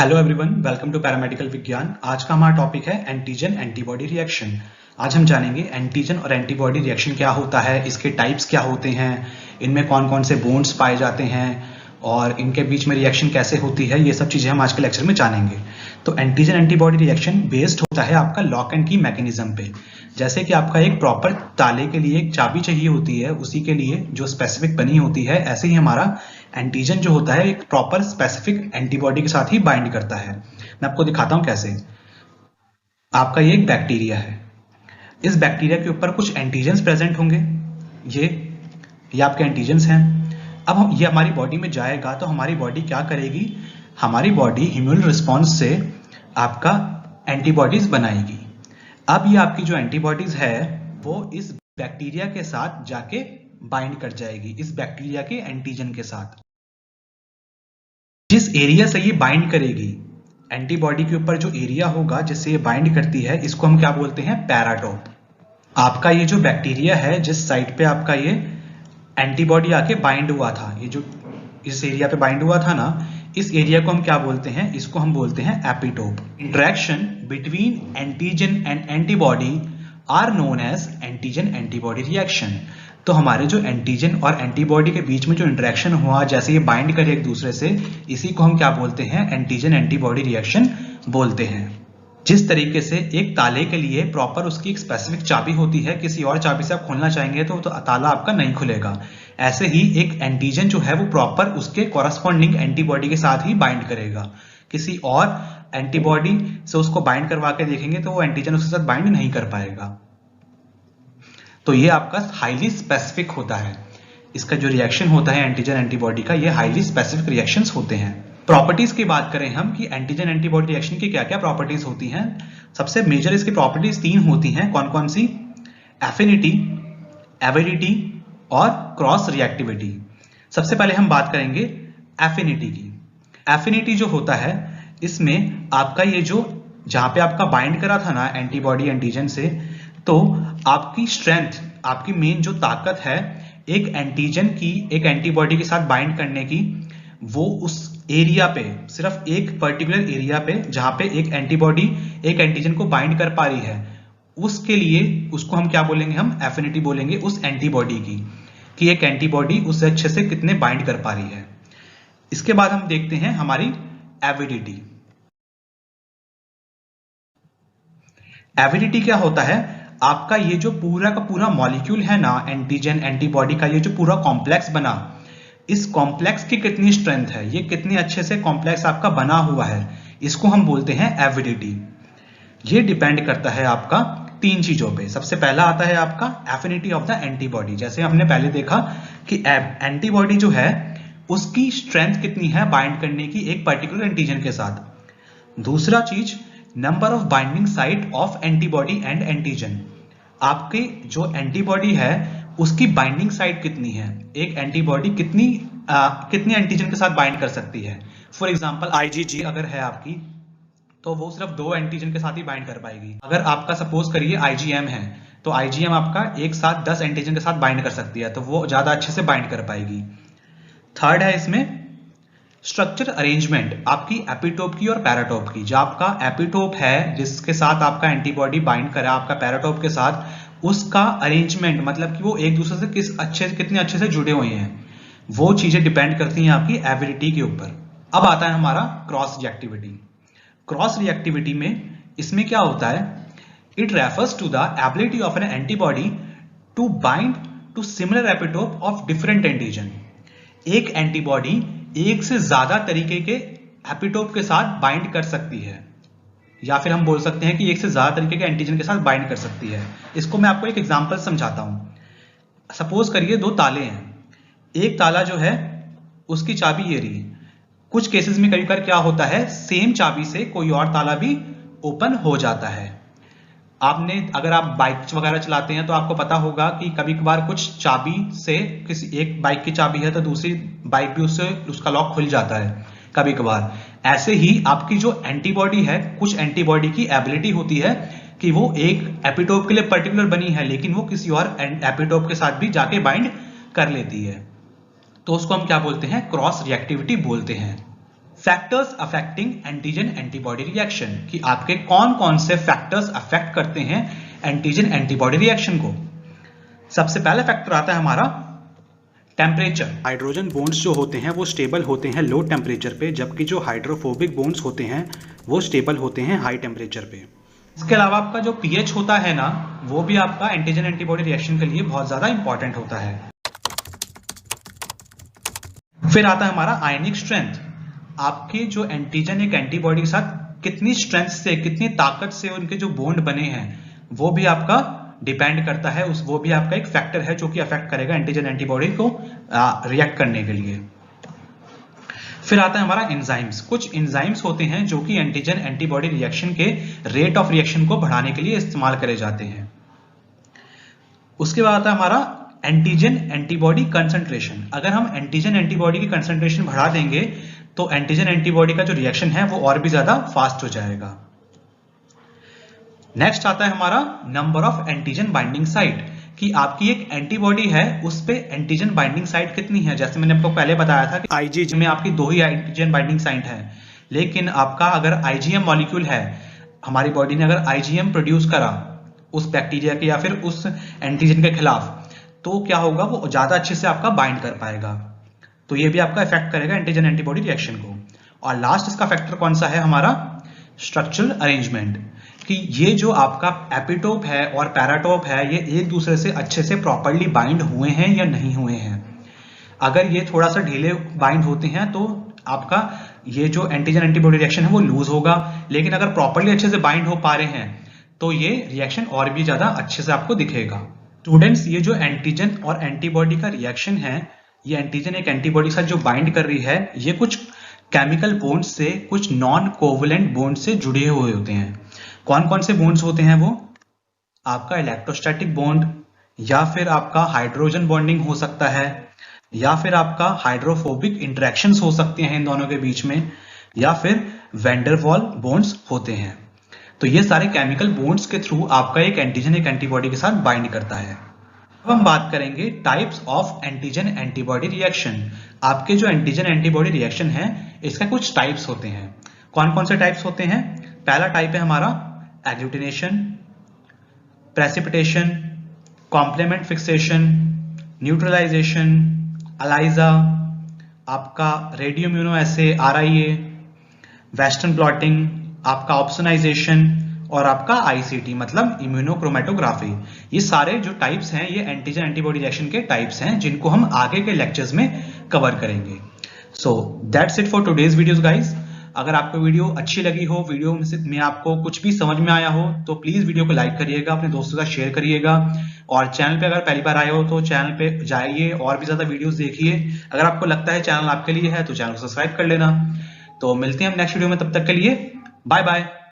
Hello everyone, welcome to paramedical विज्ञान। आज का हमारा टॉपिक है एंटीजन एंटीबॉडी रिएक्शन। आज हम जानेंगे एंटीजन और एंटीबॉडी रिएक्शन क्या होता है, इसके टाइप्स क्या होते हैं, इनमें कौन कौन से बॉन्ड्स पाए जाते हैं और इनके बीच में रिएक्शन कैसे होती है। ये सब चीजें हम आज के लेक्चर में जानेंगे। तो एंटीजन एंटीबॉडी रिएक्शन बेस्ड होता है आपका लॉक एंड की मैकेनिज्म पे। जैसे कि आपका एक प्रॉपर ताले के लिए एक चाबी चाहिए होती है, उसी के लिए जो स्पेसिफिक बनी होती है, ऐसे ही हमारा एंटीजन जो होता है एक प्रॉपर स्पेसिफिक एंटीबॉडी के साथ ही बाइंड करता है। मैं आपको दिखाता हूं कैसे। आपका ये एक बैक्टीरिया है, इस बैक्टीरिया के ऊपर कुछ एंटीजन्स प्रेजेंट होंगे। ये आपके एंटीजन्स हैं। अब हम ये हमारी बॉडी में जाएगा तो हमारी बॉडी क्या करेगी, हमारी बॉडी इम्यून रिस्पॉन्स से आपका एंटीबॉडीज बनाएगी। अब ये आपकी जो एंटीबॉडीज है वो इस बैक्टीरिया के साथ जाके बाइंड कर जाएगी, इस बैक्टीरिया के एंटीजन के साथ। जिस एरिया से ये बाइंड करेगी, एंटीबॉडी के ऊपर जो एरिया होगा जिससे ये बाइंड करती है, इसको हम क्या बोलते हैं, पैराटोप। आपका ये जो बैक्टीरिया है, जिस साइड पे आपका ये एंटीबॉडी आके बाइंड हुआ था, ये जो इस एरिया पे बाइंड हुआ था ना, इस एरिया को हम क्या बोलते हैं, इसको हम बोलते हैं epitope. Interaction between antigen and antibody are known as antigen antibody reaction. तो हमारे जो एंटीजन और एंटीबॉडी के बीच में जो इंटरेक्शन हुआ, जैसे ये बाइंड करे एक दूसरे से, इसी को हम क्या बोलते हैं, एंटीजन एंटीबॉडी रिएक्शन बोलते हैं। जिस तरीके से एक ताले के लिए प्रॉपर उसकी एक स्पेसिफिक चाबी होती है, किसी और चाबी से आप खोलना चाहेंगे तो ताला आपका नहीं खुलेगा, ऐसे ही एक एंटीजन जो है वो प्रॉपर उसके कॉरस्पॉन्डिंग एंटीबॉडी के साथ ही बाइंड करेगा। किसी और एंटीबॉडी से उसको बाइंड करवा के देखेंगे तो वो एंटीजन उसके साथ बाइंड नहीं कर पाएगा। तो ये आपका हाईली स्पेसिफिक होता है। इसका जो रिएक्शन होता है एंटीजन एंटीबॉडी का, ये हाईली स्पेसिफिक रिएक्शंस होते हैं। प्रॉपर्टीज की बात करें हम कि एंटीजन एंटीबॉडी रिएक्शन की क्या क्या प्रॉपर्टीज होती हैं। सबसे मेजर इसकी प्रॉपर्टीज 3 होती हैं। कौन कौन सी? एफिनिटी, एविडिटी और क्रॉस रिएक्टिविटी। सबसे पहले हम बात करेंगे एफिनिटी की। एफिनिटी जो होता है, इसमें आपका ये जो जहां पे आपका बाइंड करा था ना एंटीबॉडी एंटीजन से, तो आपकी स्ट्रेंथ, आपकी मेन जो ताकत है एक एंटीजन की एक एंटीबॉडी के साथ बाइंड करने की, वो उस एरिया पे, सिर्फ एक पर्टिकुलर एरिया पे जहां पे एक एंटीबॉडी एक एंटीजन को बाइंड कर पा रही है, उसके लिए उसको हम क्या बोलेंगे, हम एफिनिटी बोलेंगे उस एंटीबॉडी की, कि एक एंटीबॉडी उससे अच्छे से कितने बाइंड कर पा रही है। इसके बाद हम देखते हैं हमारी एविडिटी। एविडिटी क्या होता है? आपका ये जो पूरा का पूरा मॉलिक्यूल है ना एंटीजन एंटीबॉडी का, ये जो पूरा कॉम्प्लेक्स बना, इस कॉम्प्लेक्स की कितनी स्ट्रेंथ है, ये कितने अच्छे से कॉम्प्लेक्स आपका बना हुआ है, इसको हम बोलते हैं एविडिटी। ये डिपेंड करता है आपका 3 चीजों पे। सबसे पहला आता है आपका एफिनिटी ऑफ द एंटीबॉडी। जैसे हमने पहले देखा कि एंटीबॉडी जो है उसकी स्ट्रेंथ कितनी है बाइंड करने की एक पर्टिकुलर एंटीजन के साथ। दूसरा चीज, number of binding site of antibody and antigen. आपके जो एंटीबॉडी है उसकी बाइंडिंग साइट कितनी है, एक एंटीबॉडी कितनी एंटीजन के साथ बाइंड कर सकती है। फॉर एग्जांपल आईजीजी अगर है आपकी, तो वो सिर्फ 2 एंटीजन के साथ ही बाइंड कर पाएगी। अगर आपका सपोज करिए आईजीएम है, तो आईजीएम आपका एक साथ 10 एंटीजन के साथ बाइंड कर सकती है, तो वो ज्यादा अच्छे से बाइंड कर पाएगी। थर्ड है इसमें स्ट्रक्चर अरेंजमेंट आपकी एपिटोप की और पैराटोप की। जो आपका एपिटोप है जिसके साथ आपका एंटीबॉडी बाइंड करा आपका पैराटोप के साथ, उसका अरेंजमेंट, मतलब कि वो एक दूसरे से कितने अच्छे से जुड़े हुए हैं, वो चीजें डिपेंड करती हैं आपकी एविडिटी के ऊपर। अब आता है हमारा क्रॉस रिएक्टिविटी। क्रॉस रिएक्टिविटी में इसमें क्या होता है, it refers to the ability of an antibody to bind to similar epitope of different antigen. एक एंटीबॉडी एक से ज्यादा तरीके के एपिटोप के साथ बाइंड कर सकती है, या फिर हम बोल सकते हैं कि एक से ज्यादा तरीके के एंटीजन के साथ बाइंड कर सकती है। इसको मैं आपको एक एग्जांपल समझाता हूं। सपोज करिए 2 ताले हैं, एक ताला जो है उसकी चाबी ये रही। कुछ केसेस में कभी कभी क्या होता है, सेम चाबी से कोई और ताला भी ओपन हो जाता है। अगर आप बाइक वगैरह चलाते हैं तो आपको पता होगा कि कभी कभार कुछ चाबी से, किसी एक बाइक की चाबी है तो दूसरी बाइक भी उसका लॉक खुल जाता है कभी कभार। ऐसे ही आपकी जो एंटीबॉडी है, कुछ एंटीबॉडी की एबिलिटी होती है कि वो एक एपिटोप के लिए पर्टिकुलर बनी है, लेकिन वो किसी और एपिटोप के साथ भी जाके बाइंड कर लेती है, तो उसको हम क्या बोलते हैं, क्रॉस रिएक्टिविटी बोलते हैं। Factors affecting antigen antibody reaction, कि आपके कौन कौन से फैक्टर्स अफेक्ट करते हैं एंटीजन एंटीबॉडी रिएक्शन को। सबसे पहला फैक्टर आता है हमारा टेम्परेचर। हाइड्रोजन बॉन्ड्स जो होते हैं वो स्टेबल होते हैं लो टेम्परेचर पे, जबकि जो हाइड्रोफोबिक बॉन्ड्स होते हैं वो स्टेबल होते हैं हाई टेम्परेचर पे। इसके अलावा आपका जो पीएच होता है ना, वो भी आपका एंटीजन एंटीबॉडी रिएक्शन के लिए बहुत ज्यादा इंपॉर्टेंट होता है। फिर आता है हमारा आयनिक स्ट्रेंथ। आपके जो एंटीजन एक एंटीबॉडी के साथ कितनी स्ट्रेंथ से, कितनी ताकत से उनके जो बॉन्ड बने हैं, वो भी आपका डिपेंड करता है। वो भी आपका एक फैक्टर है जो कि अफेक्ट करेगा एंटीजन एंटीबॉडी को रिएक्ट करने के लिए। फिर आता है हमारा एंजाइम्स। कुछ एंजाइम्स होते हैं जो कि एंटीजन एंटीबॉडी रिएक्शन के रेट ऑफ रिएक्शन को बढ़ाने के लिए इस्तेमाल करे जाते हैं। उसके बाद आता है हमारा एंटीजन एंटीबॉडी कंसंट्रेशन। अगर हम एंटीजन एंटीबॉडी की कंसंट्रेशन बढ़ा देंगे तो एंटीजन एंटीबॉडी का जो रिएक्शन है वो और भी ज्यादा फास्ट हो जाएगा। नेक्स्ट आता है हमारा number of antigen binding site, कि आपकी एक एंटीबॉडी है उस पे एंटीजन बाइंडिंग साइट कितनी है। जैसे मैंने आपको पहले बताया था कि आईजीएम में आपकी 2 ही एंटीजन बाइंडिंग साइट है, लेकिन आपका अगर आईजीएम मॉलिक्यूल है, हमारी बॉडी ने अगर आईजीएम प्रोड्यूस करा उस बैक्टीरिया के या फिर उस एंटीजन के खिलाफ, तो क्या होगा, वो ज्यादा अच्छे से आपका बाइंड कर पाएगा। तो ये भी आपका इफेक्ट करेगा एंटीजन एंटीबॉडी रिएक्शन को। और लास्ट इसका फैक्टर कौन सा है हमारा, स्ट्रक्चरल अरेंजमेंट, कि ये जो आपका एपिटोप है और पैराटोप है ये एक दूसरे से अच्छे से प्रॉपर्ली बाइंड हुए हैं या नहीं हुए हैं। अगर ये थोड़ा सा ढीले बाइंड होते हैं तो आपका ये जो एंटीजन एंटीबॉडी रिएक्शन है वो लूज होगा, लेकिन अगर प्रॉपर्ली अच्छे से बाइंड हो पा रहे हैं तो ये रिएक्शन और भी ज्यादा अच्छे से आपको दिखेगा। स्टूडेंट्स, ये जो एंटीजन और एंटीबॉडी का रिएक्शन है, ये एंटीजन एक एंटीबॉडी के साथ जो बाइंड कर रही है, ये कुछ केमिकल बॉन्ड से, कुछ नॉन कोवलेंट बॉन्ड से जुड़े हुए होते हैं। कौन कौन से बॉन्ड्स होते हैं वो, आपका इलेक्ट्रोस्टैटिक बॉन्ड, या फिर आपका हाइड्रोजन बॉन्डिंग हो सकता है, या फिर आपका हाइड्रोफोबिक इंटरेक्शंस हो सकते हैं इन दोनों के बीच में, या फिर वैंडरवॉल बॉन्ड्स होते हैं। तो ये सारे केमिकल बॉन्ड्स के थ्रू आपका एक एंटीजन एक एंटीबॉडी के साथ बाइंड करता है। अब हम बात करेंगे types of antigen antibody reaction. आपके जो एंटीजन एंटीबॉडी रिएक्शन है इसका कुछ टाइप्स होते हैं। कौन कौन से टाइप्स होते हैं, पहला टाइप है हमारा agglutination, precipitation, complement fixation, neutralization, ELISA, आपका radioimmuno assay RIA, western blotting, आपका ऑप्सोनाइजेशन और आपका ICT मतलब इम्यूनोक्रोमेटोग्राफी। ये सारे जो टाइप्स हैं ये एंटीजन एंटीबॉडी रिएक्शन के टाइप्स हैं जिनको हम आगे के लेक्चर्स में कवर करेंगे। So that's it for today's videos guys. अगर आपको वीडियो अच्छी लगी हो, वीडियो में आपको कुछ भी समझ में आया हो, तो प्लीज वीडियो को लाइक करिएगा, अपने दोस्तों के साथ शेयर करिएगा, और चैनल पे अगर पहली बार आए हो तो चैनल पे जाइए और भी ज्यादा वीडियोस देखिए। अगर आपको लगता है चैनल आपके लिए है तो चैनल को सब्सक्राइब कर लेना। तो मिलते हैं हम नेक्स्ट वीडियो में, तब तक के लिए बाय बाय।